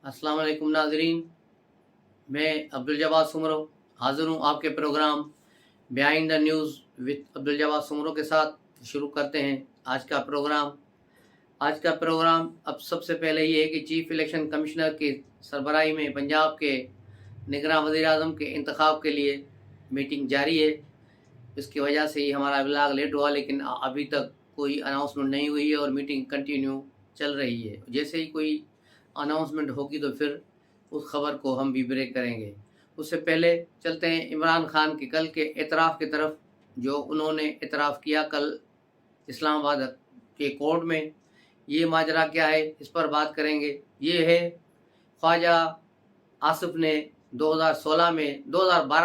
अस्सलाम वालेकुम नाजरीन। मैं अब्दुल जवाद सुमरो हाज़िर हूँ आपके programme behind the news with Abdul Jawad Soomro के साथ। शुरू करते हैं आज का प्रोग्राम। अब सबसे पहले ये है कि चीफ इलेक्शन कमिश्नर की सरबराही में पंजाब के निगरान वज़ीर आज़म के इंतखाब के लिए मीटिंग जारी है। इसकी वजह से ही हमारा ब्लॉग लेट हुआ, लेकिन अभी तक कोई अनाउंसमेंट नहीं हुई है और मीटिंग कंटिन्यू चल रही है। जैसे ही कोई अनाउंसमेंट होगी तो फिर उस खबर को हम भी ब्रेक करेंगे। उससे पहले चलते हैं इमरान खान के कल के एतराफ़ की तरफ, जो उन्होंने एतराफ़ किया कल इस्लामाबाद के कोर्ट में। ये माजरा क्या है, इस पर बात करेंगे। ये है ख्वाजा आसिफ ने 2012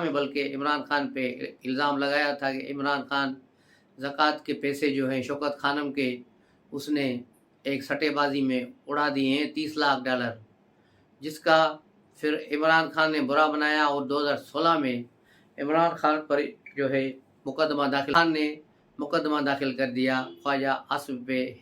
में बल्कि इमरान खान पे इल्ज़ाम लगाया था कि इमरान खान ज़कात के पैसे जो हैं शौकत खानम के, उसने एक सट्टेबाजी में उड़ा दिए हैं 30 लाख डॉलर, जिसका फिर इमरान खान ने बुरा बनाया और 2016 में इमरान खान पर जो है खान ने मुकदमा दाखिल कर दिया ख्वाजा आसिफ पे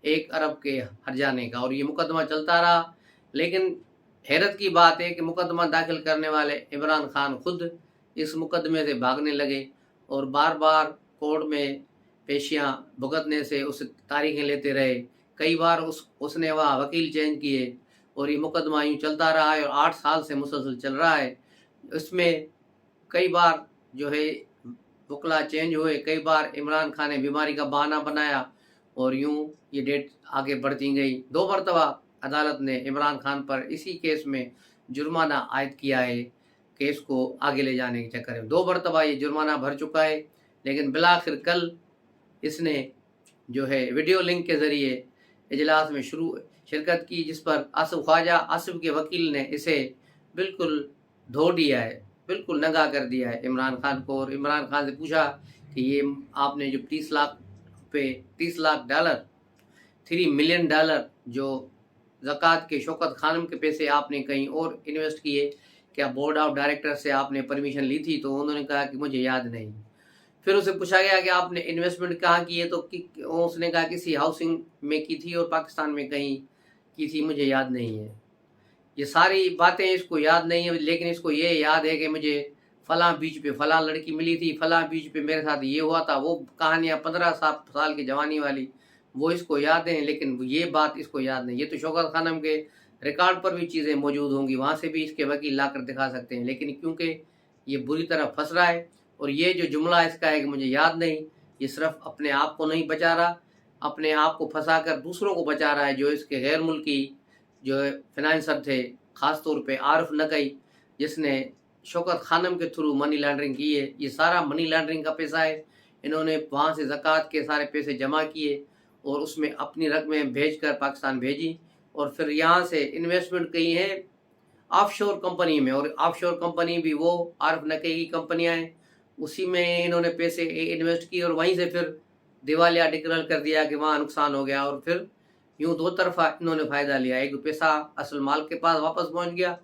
1 अरब के हर्जाने का, और ये मुकदमा चलता रहा। लेकिन हैरत की बात है कि मुकदमा दाखिल करने वाले इमरान खान खुद इस मुकदमे से भागने लगे और बार बार कोर्ट में पेशियां भुगतने से उस तारीखें लेते रहे। कई बार उसने वहाँ वकील चेंज किए और ये मुकदमा यूँ चलता रहा है और 8 साल से मुसलसल चल रहा है। इसमें कई बार जो है वकला चेंज हुए, कई बार इमरान खान ने बीमारी का बहाना बनाया और यूँ ये डेट आगे बढ़ती गई। 2 मरतबा अदालत ने इमरान खान पर इसी केस में जुर्माना आयद किया है, केस को आगे ले जाने के चक्कर में 2 मरतबा ये जुर्माना भर चुका है। लेकिन बिलाखिर कल इसने जो है वीडियो लिंक के ज़रिए इजलास में शिरकत की, जिस पर ख्वाजा आसिफ के वकील ने इसे बिल्कुल धो दिया है, बिल्कुल नंगा कर दिया है इमरान खान को। और इमरान खान से पूछा कि ये आपने जो 30 लाख डॉलर 3 मिलियन डॉलर जो ज़कात के शौकत खानम के पैसे आपने कहीं और इन्वेस्ट किए, क्या बोर्ड ऑफ डायरेक्टर से आपने परमिशन ली थी? तो उन्होंने कहा कि मुझे याद नहीं। फिर उसे पूछा गया कि आपने इन्वेस्टमेंट कहाँ की है, तो उसने कहा किसी हाउसिंग में की थी और पाकिस्तान में कहीं की थी, मुझे याद नहीं है। ये सारी बातें इसको याद नहीं है, लेकिन इसको ये याद है कि मुझे फलां बीच पे फलां लड़की मिली थी, फलां बीच पे मेरे साथ ये हुआ था। वो कहानियाँ 15 साल की जवानी वाली वो इसको याद है, लेकिन ये बात इसको याद नहीं। ये तो शौकत खानम के रिकॉर्ड पर भी चीज़ें मौजूद होंगी, वहाँ से भी इसके वकील ला कर दिखा सकते हैं। लेकिन क्योंकि ये बुरी तरह फंस रहा है और ये जो जुमला इसका है कि मुझे याद नहीं, ये सिर्फ अपने आप को नहीं बचा रहा, अपने आप को फंसा कर दूसरों को बचा रहा है। जो इसके गैर मुल्की जो फाइनेंसर थे, ख़ास तौर पे आरिफ नकई, जिसने शौकत खानम के थ्रू मनी लॉन्ड्रिंग की है। ये सारा मनी लॉन्ड्रिंग का पैसा है। इन्होंने वहाँ से ज़कात के सारे पैसे जमा किए और उसमें अपनी रकमें भेज कर पाकिस्तान भेजी, और फिर यहाँ से इन्वेस्टमेंट की है ऑफशोर कंपनी में, और ऑफशोर कंपनी भी वो आरिफ नकई की कंपनियाँ हैं। उसी में इन्होंने पैसे इन्वेस्ट किए और वहीं से फिर दिवालिया डिक्लेयर कर दिया कि वहाँ नुकसान हो गया, और फिर यूँ 2 तरफा इन्होंने फ़ायदा लिया। एक पैसा असल माल के पास वापस पहुँच गया,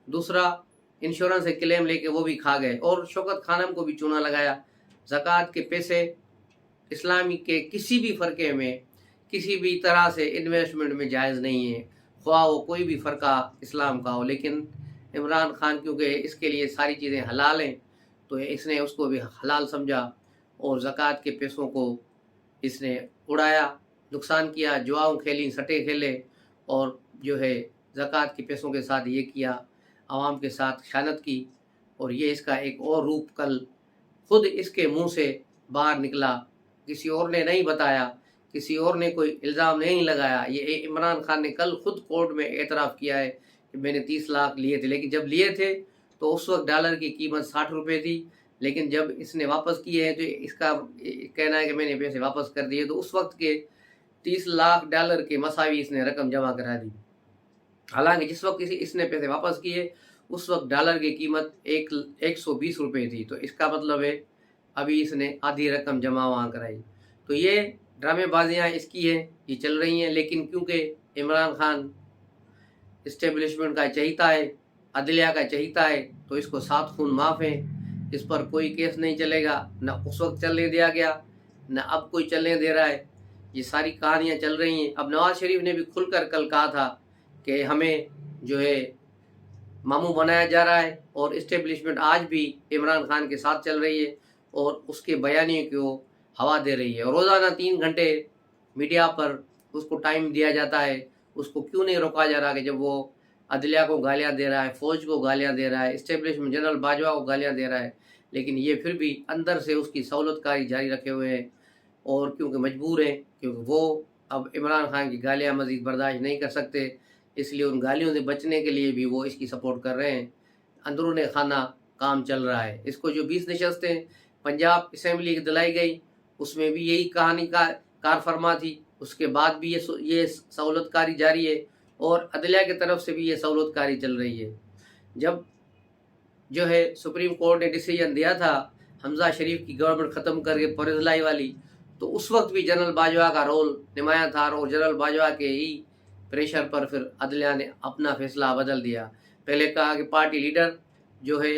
दूसरा इंश्योरेंस से क्लेम लेके वो भी खा गए, और शौकत खानम को भी चूना लगाया। ज़कात के पैसे इस्लामी के किसी भी फ़रके में किसी भी तरह से इन्वेस्टमेंट में जायज़ नहीं है, ख्वाह वो कोई भी फ़रका इस्लाम का हो। लेकिन इमरान खान क्योंकि इसके लिए सारी चीज़ें हलाल हैं, तो इसने उसको भी हलाल समझा और ज़कात के पैसों को इसने उड़ाया, नुकसान किया, जुआओं खेली, सट्टे खेले, और जो है ज़कात के पैसों के साथ ये किया, आवाम के साथ ख़यानत की। और ये इसका एक और रूप कल खुद इसके मुंह से बाहर निकला, किसी और ने नहीं बताया, किसी और ने कोई इल्ज़ाम नहीं लगाया। ये इमरान खान ने कल खुद कोर्ट में एतराफ़ किया है कि मैंने 30 लाख लिए थे। लेकिन जब लिए थे तो उस वक्त डॉलर की कीमत 60 रुपये थी, लेकिन जब इसने वापस किए हैं तो इसका कहना है कि मैंने पैसे वापस कर दिए, तो उस वक्त के 30 लाख डॉलर के मसावी इसने रकम जमा करा दी। हालांकि जिस वक्त इसने पैसे वापस किए उस वक्त डॉलर की कीमत 120 रुपये थी, तो इसका मतलब है अभी इसने आधी रकम जमा वहाँ कराई। तो ये ड्रामेबाजियाँ इसकी हैं, ये चल रही हैं। लेकिन क्योंकि इमरान खान इस्टेब्लिशमेंट का चहीता है, अदलिया का चहीता है, तो इसको 7 खून माफ़ है। इस पर कोई केस नहीं चलेगा, न उस वक्त चलने दिया गया, न अब कोई चलने दे रहा है। ये सारी कहानियाँ चल रही हैं। अब नवाज शरीफ ने भी खुलकर कल कहा था कि हमें जो है मामू बनाया जा रहा है और इस्टेब्लिशमेंट आज भी इमरान खान के साथ चल रही है और उसके बयानियों को हवा दे रही है। रोज़ाना 3 घंटे मीडिया पर उसको टाइम दिया जाता है। उसको क्यों नहीं रोका जा रहा कि जब वो अदलिया को गालियां दे रहा है, फ़ौज को गालियां दे रहा है, इस्टेब्लिशमेंट जनरल बाजवा को गालियां दे रहा है, लेकिन ये फिर भी अंदर से उसकी सहूलतकारी जारी रखे हुए हैं और क्योंकि मजबूर हैं, क्योंकि वो अब इमरान खान की गालियां मज़ीद बर्दाश्त नहीं कर सकते, इसलिए उन गालियों से बचने के लिए भी वो इसकी सपोर्ट कर रहे हैं। अंदरूनी खाना काम चल रहा है। इसको जो 20 नशस्तें पंजाब असम्बली की दिलाई गई, उसमें भी यही कहानी का कार फरमा थी। उसके बाद भी ये सहूलतकारी जारी है और अदलिया की तरफ से भी ये सहूलतकारी चल रही है। जब जो है सुप्रीम कोर्ट ने डिसीजन दिया था हमजा शरीफ की गवर्नमेंट ख़त्म करके परजलाई वाली, तो उस वक्त भी जनरल बाजवा का रोल नुमाया था और जनरल बाजवा के ही प्रेशर पर फिर अदलिया ने अपना फैसला बदल दिया। पहले कहा कि पार्टी लीडर जो है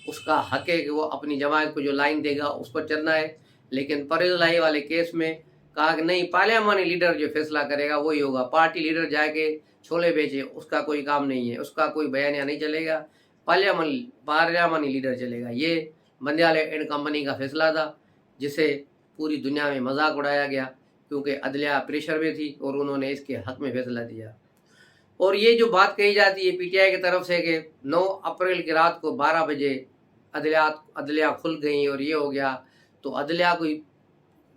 उसका हक है कि वो अपनी जमात को जो लाइन देगा उस पर चलना है, लेकिन परजलाई वाले केस में कहा कि नहीं, पार्लियामानी लीडर जो फैसला करेगा वही होगा। पार्टी लीडर जाके छोले बेचे उसका कोई काम नहीं है, उसका कोई बयानिया नहीं चलेगा, पार्लियामानी लीडर चलेगा। ये बंदयाल एंड कंपनी का फैसला था जिसे पूरी दुनिया में मजाक उड़ाया गया क्योंकि अदलिया प्रेशर में थी और उन्होंने इसके हक में फैसला दिया। और ये जो बात कही जाती है पीटीआई की तरफ से कि 9 अप्रैल की रात को 12 बजे अदलिया खुल गई और ये हो गया, तो अदलिया कोई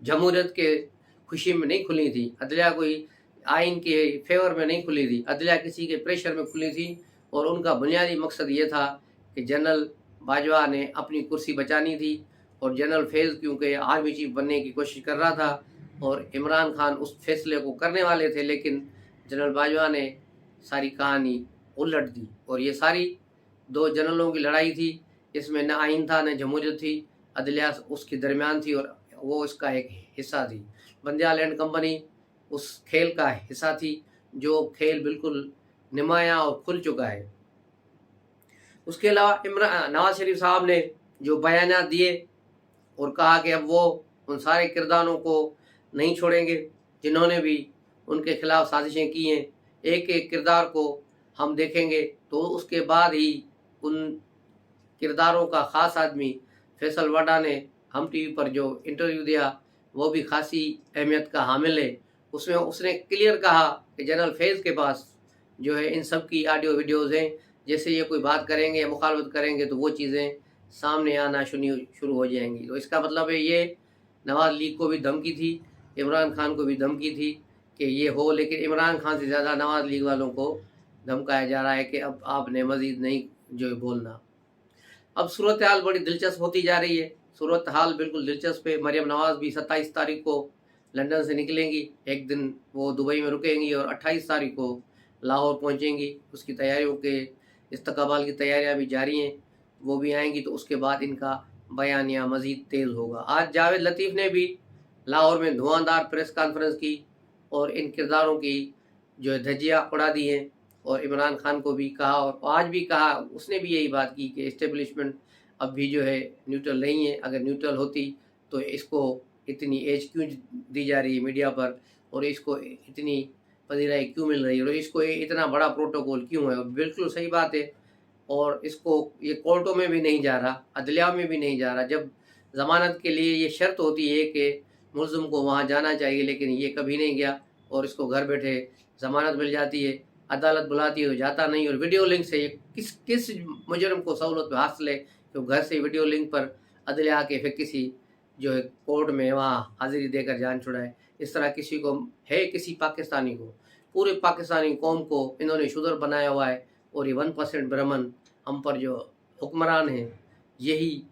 जमहूरियत के खुशी में नहीं खुली थी, अदलिया कोई आइन के फेवर में नहीं खुली थी, अदलिया किसी के प्रेशर में खुली थी और उनका बुनियादी मकसद ये था कि जनरल बाजवा ने अपनी कुर्सी बचानी थी और जनरल फैज़ क्योंकि आर्मी चीफ बनने की कोशिश कर रहा था और इमरान खान उस फैसले को करने वाले थे, लेकिन जनरल बाजवा ने सारी कहानी उलट दी और ये सारी 2 जनरलों की लड़ाई थी। इसमें न आइन था न जमहूरियत थी, अदलिया उसके दरमियान थी और वो इसका एक हिस्सा थी। बंदयाल एंड कंपनी उस खेल का हिस्सा थी जो खेल बिल्कुल नुमाया और खुल चुका है। उसके अलावा नवाज शरीफ साहब ने जो बयान दिए और कहा कि अब वो उन सारे किरदारों को नहीं छोड़ेंगे जिन्होंने भी उनके खिलाफ साजिशें की हैं, एक एक किरदार को हम देखेंगे। तो उसके बाद ही उन किरदारों का ख़ास आदमी फैसल वाडा ने हम टीवी पर जो इंटरव्यू दिया वो भी खासी अहमियत का हामिल है। उसमें उसने क्लियर कहा कि जनरल फैज़ के पास जो है इन सब की ऑडियो वीडियोज़ हैं, जैसे ये कोई बात करेंगे या मुखालफत करेंगे तो वो चीज़ें सामने आना शुरू हो जाएंगी। तो इसका मतलब है ये नवाज लीग को भी धमकी थी, इमरान खान को भी धमकी थी कि ये हो, लेकिन इमरान खान से ज़्यादा नवाज लीग वालों को धमकाया जा रहा है कि अब आपने मज़ीद नहीं जो बोलना। अब सूरत हाल बड़ी दिलचस्प होती जा रही है, सूरत हाल बिल्कुल दिलचस्प है। मरियम नवाज भी 27 तारीख को लंदन से निकलेंगी, एक दिन वो दुबई में रुकेंगी और 28 तारीख को लाहौर पहुंचेंगी। उसकी तैयारियों के इस्तकबाल की तैयारियां भी जारी हैं, वो भी आएंगी तो उसके बाद इनका बयानिया मज़ीद तेज़ होगा। आज जावेद लतीफ़ ने भी लाहौर में धुआंधार प्रेस कॉन्फ्रेंस की और इन किरदारों की जो है धज्जियाँ उड़ा दी हैं और इमरान खान को भी कहा और आज भी कहा, उसने भी यही बात की कि इस्टेब्लिशमेंट अब भी जो है न्यूट्रल नहीं है। अगर न्यूट्रल होती तो इसको इतनी एज क्यों दी जा रही है मीडिया पर और इसको इतनी पजीराई क्यों मिल रही है और इसको इतना बड़ा प्रोटोकॉल क्यों है। और बिल्कुल सही बात है और इसको ये कोर्टों में भी नहीं जा रहा, अदलिया में भी नहीं जा रहा। जब ज़मानत के लिए ये शर्त होती है कि मुल्ज़िम को वहाँ जाना चाहिए, लेकिन ये कभी नहीं गया और इसको घर बैठे ज़मानत मिल जाती है, अदालत बुलाती है तो जाता नहीं। और वीडियो लिंक से ये किस मुजरम को सहूलत हासिल है तो घर से वीडियो लिंक पर अदलिया के फिर किसी जो है कोर्ट में वहाँ हाजिरी देकर जान छुड़ाए। इस तरह किसी को है, किसी पाकिस्तानी को, पूरे पाकिस्तानी कौम को इन्होंने शुदर बनाया हुआ है और ये 1% ब्राह्मण हम पर जो हुक्मरान हैं यही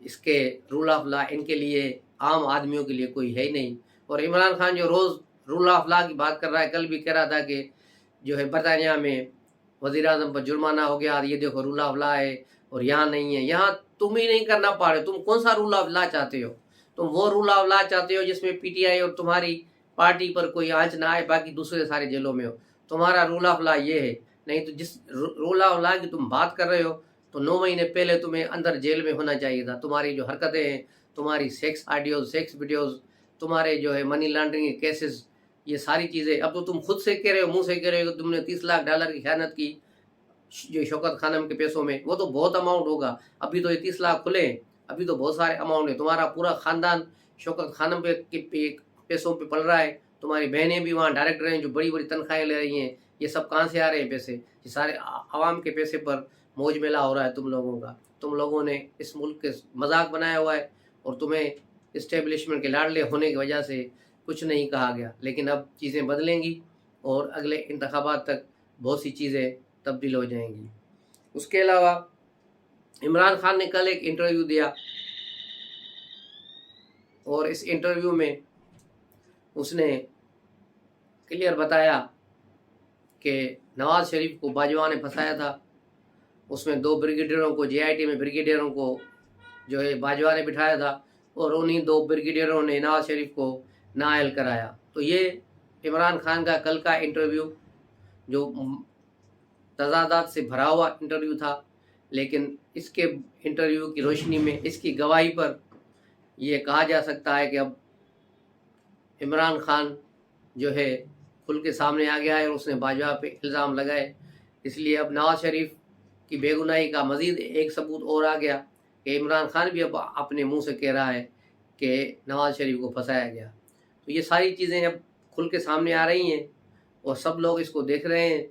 इसके रूल ऑफ लॉ इनके लिए, आम आदमियों के लिए कोई है ही नहीं। और इमरान खान जो रोज़ रूल ऑफ लॉ की बात कर रहा है, कल भी कह रहा था कि जो है बरतानिया में वज़ीर आज़म पर जुर्माना हो गया, ये देखो रूल ऑफ लॉ है और यहाँ नहीं है। यहाँ तुम ही नहीं करना पा रहे, तुम कौन सा रूल ऑफ लॉ चाहते हो? तुम वो रूल ऑफ लॉ चाहते हो जिसमें पीटीआई और तुम्हारी पार्टी पर कोई आंच ना आए, बाकी दूसरे सारे जेलों में हो। तुम्हारा रूल ऑफ लॉ ये है। नहीं तो जिस रूल ऑफ लॉ की तुम बात कर रहे हो तो 9 महीने पहले तुम्हें अंदर जेल में होना चाहिए था। तुम्हारी जो हरकतें हैं, तुम्हारी सेक्स ऑडियोज, सेक्स वीडियोज़, तुम्हारे जो है मनी लॉन्ड्रिंग के केसेस, ये सारी चीज़ें अब तो तुम खुद से कह रहे हो, मुँह से कह रहे हो कि तुमने $30 लाख की खयानत की। जो शौकत खानम के पैसों में, वो तो बहुत अमाउंट होगा। अभी तो ये 30 लाख खुले हैं, अभी तो बहुत सारे अमाउंट है। तुम्हारा पूरा खानदान शौकत खानम के पैसों पे पल रहा है। तुम्हारी बहनें भी वहाँ डायरेक्टर हैं जो बड़ी बड़ी तनख्वाहें ले रही हैं। ये सब कहाँ से आ रहे हैं पैसे? ये सारे आवाम के पैसे पर मौज मेला हो रहा है तुम लोगों का। तुम लोगों ने इस मुल्क के मजाक बनाया हुआ है और तुम्हें इस्टेब्लिशमेंट के लाडले होने की वजह से कुछ नहीं कहा गया। लेकिन अब चीज़ें बदलेंगी और अगले इंतखाबात तक बहुत सी चीज़ें तब्दील हो जाएंगी। उसके अलावा इमरान खान ने कल एक इंटरव्यू दिया और इस इंटरव्यू में उसने क्लियर बताया कि नवाज शरीफ को बाजवा ने फंसाया था। उसमें 2 ब्रिगेडियरों को, JIT में ब्रिगेडियरों को जो है बाजवा ने बिठाया था और उन्हीं 2 ब्रिगेडियरों ने नवाज शरीफ को नाअहल कराया। तो ये इमरान खान का कल का इंटरव्यू जो तजादात से भरा हुआ इंटरव्यू था, लेकिन इसके इंटरव्यू की रोशनी में, इसकी गवाही पर ये कहा जा सकता है कि अब इमरान खान जो है खुल के सामने आ गया है और उसने बाजवा पे इल्ज़ाम लगाए। इसलिए अब नवाज शरीफ की बेगुनाही का मज़ीद एक सबूत और आ गया कि इमरान खान भी अब अपने मुंह से कह रहा है कि नवाज शरीफ को फंसाया गया। तो ये सारी चीज़ें अब खुल के सामने आ रही हैं और सब लोग इसको देख रहे हैं।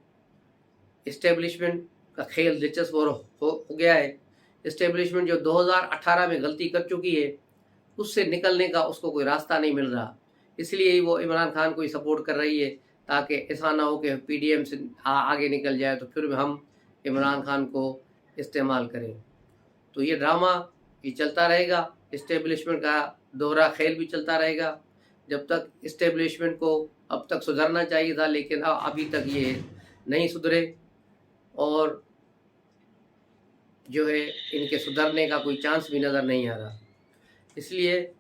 इस्टेब्लिशमेंट का खेल दिलचस्प हो गया है। इस्टेब्लिशमेंट जो 2018 में गलती कर चुकी है, उससे निकलने का उसको कोई रास्ता नहीं मिल रहा। इसलिए वो इमरान खान को ही सपोर्ट कर रही है, ताकि ऐसा ना हो कि PDM से आगे निकल जाए तो फिर हम इमरान खान को इस्तेमाल करें। तो ये ड्रामा ये चलता रहेगा, इस्टेब्लिशमेंट का दोहरा खेल भी चलता रहेगा जब तक इस्टेब्लिशमेंट को अब तक सुधरना चाहिए था, लेकिन अभी तक ये नहीं सुधरे और जो है इनके सुधरने का कोई चांस भी नज़र नहीं आ रहा। इसलिए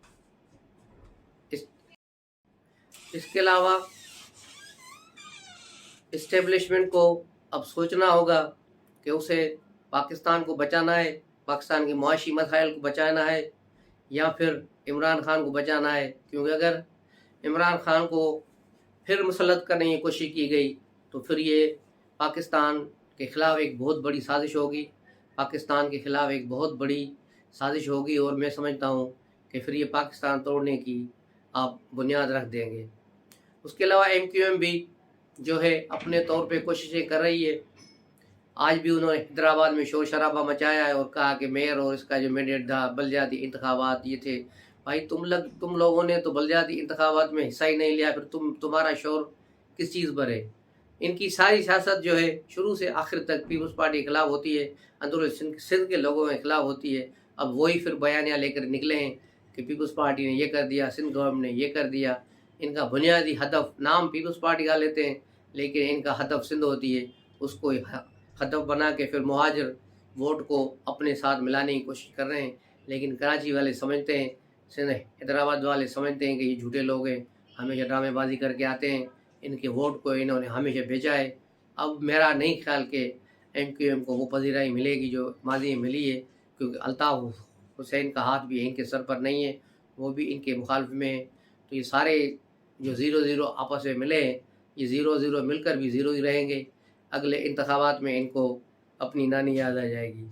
इसके अलावा इस्टेब्लिशमेंट को अब सोचना होगा कि उसे पाकिस्तान को बचाना है, पाकिस्तान के मुआशी मसाइल को बचाना है या फिर इमरान खान को बचाना है। क्योंकि अगर इमरान खान को फिर मुसल्लत करने की कोशिश की गई तो फिर ये पाकिस्तान के ख़िलाफ़ एक बहुत बड़ी साजिश होगी, पाकिस्तान के ख़िलाफ़ एक बहुत बड़ी साजिश होगी और मैं समझता हूँ कि फिर ये पाकिस्तान तोड़ने की आप बुनियाद रख देंगे। उसके अलावा MQM भी जो है अपने तौर पे कोशिशें कर रही है। आज भी उन्होंने हैदराबाद में शोर शराबा मचाया है और कहा कि मेयर और इसका जो मैंडेट था बलदियाती इंतखाबात ये थे। भाई तुम लोगों ने तो बलदियाती इंतखाबात में हिस्सा ही नहीं लिया, फिर तुम्हारा शोर किस चीज़ पर है? इनकी सारी सियासत जो है शुरू से आखिर तक पीपल्स पार्टी के खिलाफ होती है, अंदरूनी सिंध के लोगों के खिलाफ होती है। अब वही फिर बयानियाँ लेकर निकले हैं कि पीपल्स पार्टी ने ये कर दिया, सिंध गवर्नमेंट ने ये कर दिया। इनका बुनियादी हदफ, नाम पीपल्स पार्टी का लेते हैं लेकिन इनका हदफ सिंध होती है, उसको हदफ बना के फिर मुहाजिर वोट को अपने साथ मिलाने की कोशिश कर रहे हैं। लेकिन कराची वाले समझते हैं, सिंध हैदराबाद वाले समझते हैं कि ये झूठे लोग हैं, हमेशा ड्रामेबाजी करके आते हैं, इनके वोट को इन्होंने हमेशा भेजा है। अब मेरा नहीं ख्याल कि MQM को वो पजीराई मिलेगी जो माजी में मिली है, क्योंकि अल्ताफ़ हुसैन का हाथ भी इनके सर पर नहीं है, वो भी इनके मुखालिफ में है। तो ये सारे जो 0-0 आपस में मिले हैं, ये 0-0 मिलकर भी 0 ही रहेंगे। अगले इंतखाबात में इनको अपनी नानी याद आ जाएगी।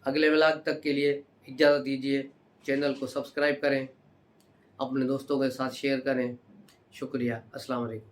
अगले व्लॉग तक के लिए इजाज़त दीजिए। चैनल को सब्सक्राइब करें, अपने दोस्तों के साथ शेयर करें। शुक्रिया। अस्सलाम वालेकुम।